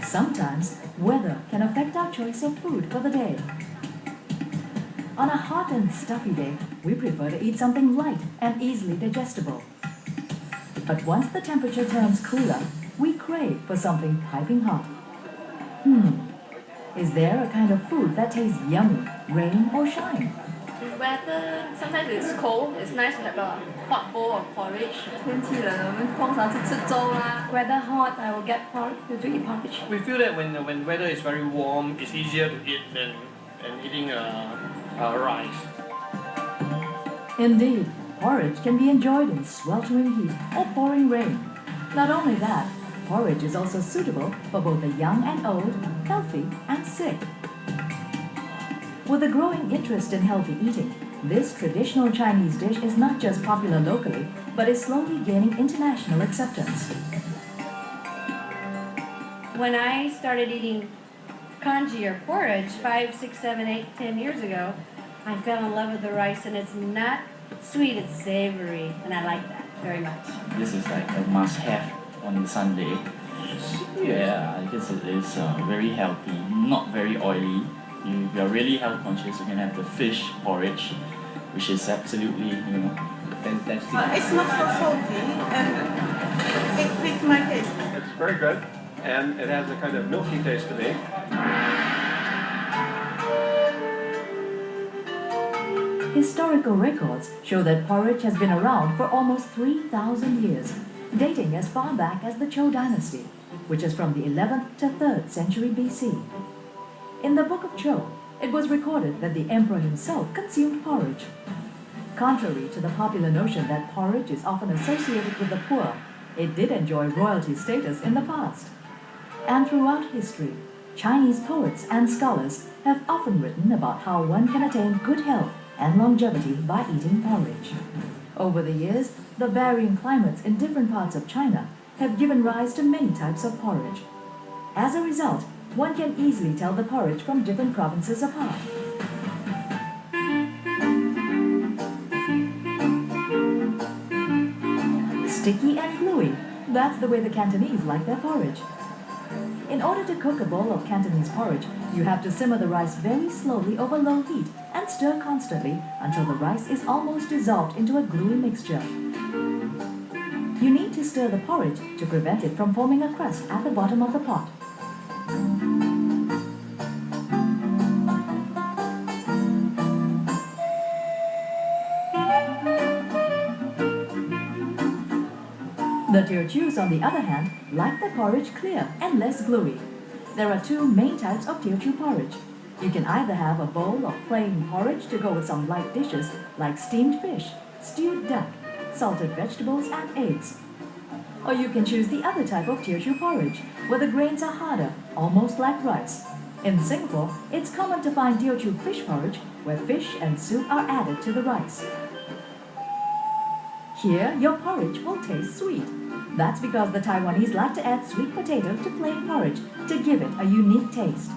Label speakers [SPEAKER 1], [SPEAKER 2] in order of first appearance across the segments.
[SPEAKER 1] Sometimes, weather can affect our choice of food for the day. On a hot and stuffy day, we prefer to eat something light and easily digestible. But once the temperature turns cooler, we crave for something piping hot. Is there a kind of food that tastes yummy, rain or shine?
[SPEAKER 2] Weather, sometimes it's cold, it's nice to have a hot bowl of porridge.
[SPEAKER 3] 天气冷，我们通常是吃粥啦。
[SPEAKER 2] Weather hot, I will get usually porridge.
[SPEAKER 4] We feel that when weather is very warm, it's easier to eat than eating rice.
[SPEAKER 1] Indeed, porridge can be enjoyed in sweltering heat or pouring rain. Not only that, porridge is also suitable for both the young and old, healthy and sick. With a growing interest in healthy eating, this traditional Chinese dish is not just popular locally, but is slowly gaining international acceptance.
[SPEAKER 2] When I started eating congee or porridge 5, 6, 7, 8, 10 years ago, I fell in love with the rice, and it's not sweet, it's savory, and I like that very much.
[SPEAKER 5] This is like a must-have on Sunday. Yeah, because it is very healthy, not very oily. If you're really health conscious, you can have the fish porridge, which is absolutely, fantastic.
[SPEAKER 3] It's not so salty and it fits my taste.
[SPEAKER 4] It's very good, and it has a kind of milky taste to me.
[SPEAKER 1] Historical records show that porridge has been around for almost 3,000 years, dating as far back as the Zhou dynasty, which is from the 11th to 3rd century BC. In the Book of Zhou, it was recorded that the emperor himself consumed porridge. Contrary to the popular notion that porridge is often associated with the poor, it did enjoy royalty status in the past. And throughout history, Chinese poets and scholars have often written about how one can attain good health and longevity by eating porridge. Over the years, the varying climates in different parts of China have given rise to many types of porridge. As a result, one can easily tell the porridge from different provinces apart. Sticky and gluey, that's the way the Cantonese like their porridge. In order to cook a bowl of Cantonese porridge, you have to simmer the rice very slowly over low heat and stir constantly until the rice is almost dissolved into a gluey mixture. You need to stir the porridge to prevent it from forming a crust at the bottom of the pot. The Teochews, on the other hand, like the porridge clear and less gluey. There are two main types of Teochew porridge. You can either have a bowl of plain porridge to go with some light dishes like steamed fish, stewed duck, salted vegetables and eggs. Or you can choose the other type of Teochew porridge, where the grains are harder, almost like rice. In Singapore, it's common to find Teochew fish porridge, where fish and soup are added to the rice. Here, your porridge will taste sweet. That's because the Taiwanese like to add sweet potato to plain porridge to give it a unique taste.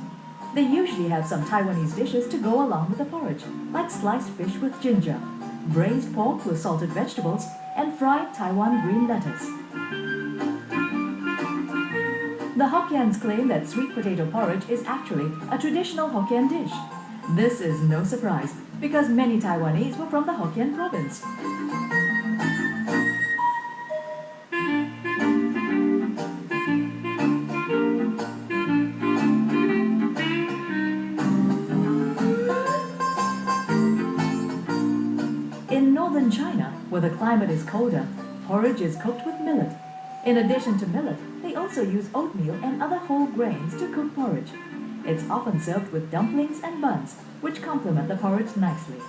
[SPEAKER 1] They usually have some Taiwanese dishes to go along with the porridge, like sliced fish with ginger, braised pork with salted vegetables, and fried Taiwan green lettuce. The Hokkiens claim that sweet potato porridge is actually a traditional Hokkien dish. This is no surprise, because many Taiwanese were from the Hokkien province. In northern China, where the climate is colder, porridge is cooked with millet. In addition to millet, they also use oatmeal and other whole grains to cook porridge. It's often served with dumplings and buns, which complement the porridge nicely.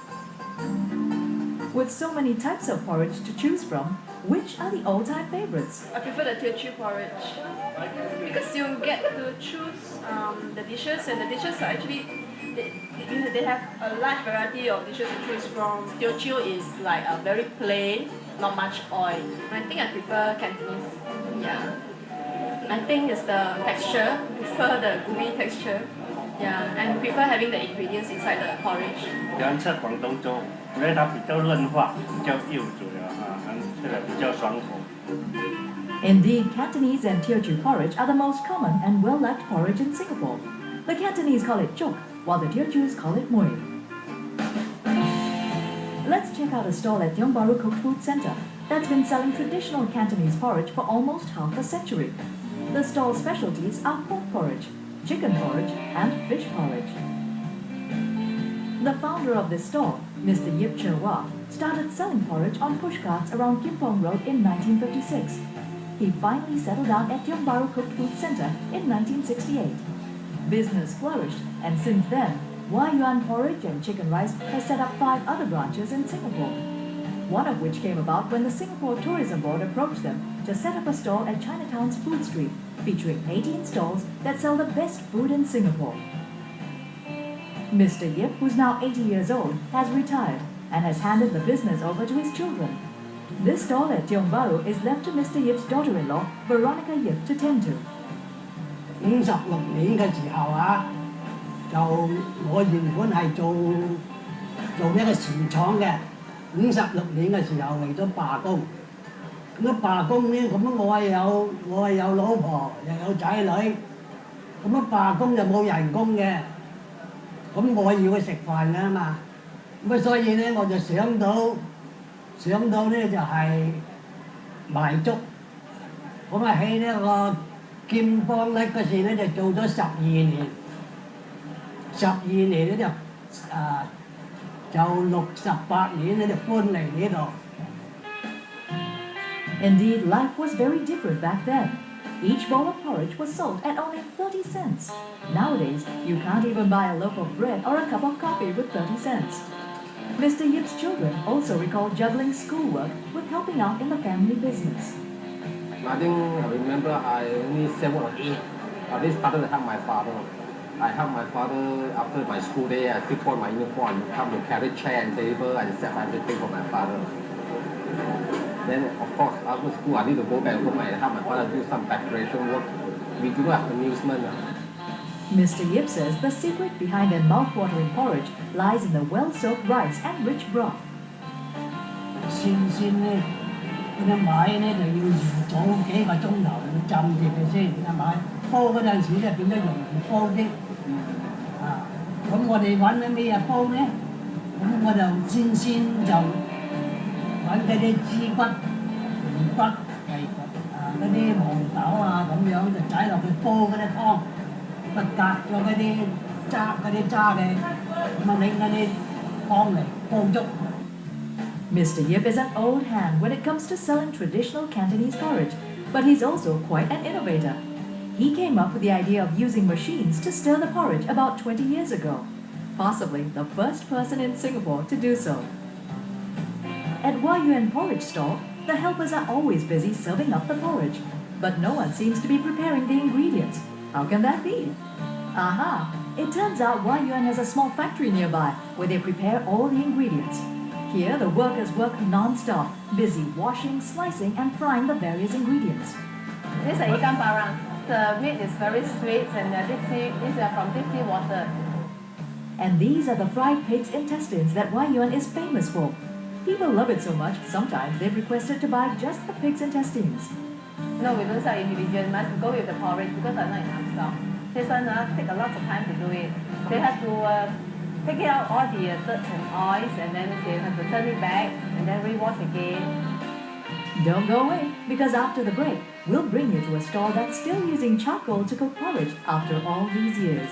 [SPEAKER 1] With so many types of porridge to choose from, which are the all-time favorites?
[SPEAKER 2] I prefer the Teochew porridge because you get to choose the dishes, and the dishes are actually they have a large variety of dishes to choose from. Teochew is like a very plain, not much oil. I think I prefer Cantonese. Yeah, I think it's the texture. I prefer the gooey texture. Yeah, and prefer having the ingredients inside the porridge.
[SPEAKER 6] 喜欢吃广东粥，因为它比较润滑，比较幼嘴啊，吃的比较爽口。
[SPEAKER 1] Indeed, Cantonese and Teochew porridge are the most common and well-liked porridge in Singapore. The Cantonese call it chok, while the Teochews call it mui. Let's check out a stall at Tiong Bahru Cooked Food Centre that's been selling traditional Cantonese porridge for almost half a century. The stall's specialties are pork porridge, chicken porridge, and fish porridge. The founder of this stall, Mr. Yip Che Wah, started selling porridge on pushcarts around Kim Pong Road in 1956. He finally settled down at Tiong Bahru Cooked Food Centre in 1968. Business flourished, and since then, Wah Yuan Porridge and Chicken Rice has set up 5 other branches in Singapore. One of which came about when the Singapore Tourism Board approached them to set up a stall at Chinatown's Food Street, featuring 18 stalls that sell the best food in Singapore. Mr. Yip, who's now 80 years old, has retired and has handed the business over to his children. This stall at Tiong Bahru is left to Mr. Yip's daughter-in-law, Veronica Yip, to tend to.
[SPEAKER 7] 56年嘅時候啊，就我原本係做一個船廠嘅，56年嘅時候嚟咗罷工。咁啊罷工呢，咁我係有老婆又有仔女，咁啊罷工就冇人工嘅，咁我要去食飯㗎嘛，咁啊所以呢，我就想到呢就係賣粥，咁啊喺呢個劍幫咧嗰時咧就做咗12年，12年咧就68年咧就搬嚟呢度。
[SPEAKER 1] Indeed, life was very different back then. Each bowl of porridge was sold at only 30 cents. Nowadays, you can't even buy a loaf of bread or a cup of coffee with 30 cents. Mr. Yip's children also recall juggling schoolwork with helping out in the family business.
[SPEAKER 8] I think I remember I only 7 or 8. I really started to help my father. I helped my father after my school day. I still put my uniform, help to carry chair and table and set everything for my father. Then of course after school I need to go back home and help my father do some preparation work. We do not have amusement.
[SPEAKER 1] Mr. Yip says the secret behind their mouth-watering porridge lies in the well-soaked rice and rich broth.
[SPEAKER 7] 先咧，嗰啲米咧就要預早幾個鐘頭浸住佢先，係咪？煲嗰陣時咧變咗容易煲啲。啊，咁我哋揾緊咩嘢煲咧？咁我就先就揾嗰啲枝骨、魚骨嗰啲黃豆啊咁樣就擠落去煲嗰啲湯，咪隔咗嗰啲渣嘅，咁啊拎嗰啲湯嚟煲粥。
[SPEAKER 1] Mr. Yip is an old hand when it comes to selling traditional Cantonese porridge, but he's also quite an innovator. He came up with the idea of using machines to stir the porridge about 20 years ago, possibly the first person in Singapore to do so. At Wah Yuan Porridge Stall, the helpers are always busy serving up the porridge, but no one seems to be preparing the ingredients. How can that be? Aha! It turns out Wah Yuan has a small factory nearby where they prepare all the ingredients. Here, the workers work non-stop, busy washing, slicing, and frying the various ingredients.
[SPEAKER 2] This is ikan parang. The meat is very sweet and these are from deep sea water.
[SPEAKER 1] And these are the fried pig's intestines that Wah Yuan is famous for. People love it so much, sometimes they've requested to buy just the pig's intestines.
[SPEAKER 2] No, we don't sell individual. Must go with the porridge because I'm not enough stock. This one take a lot of time to do it. They have to take out all the dirt and oils, and then they have to turn it back and then rewash again.
[SPEAKER 1] Don't go away, because after the break, we'll bring you to a stall that's still using charcoal to cook porridge after all these years.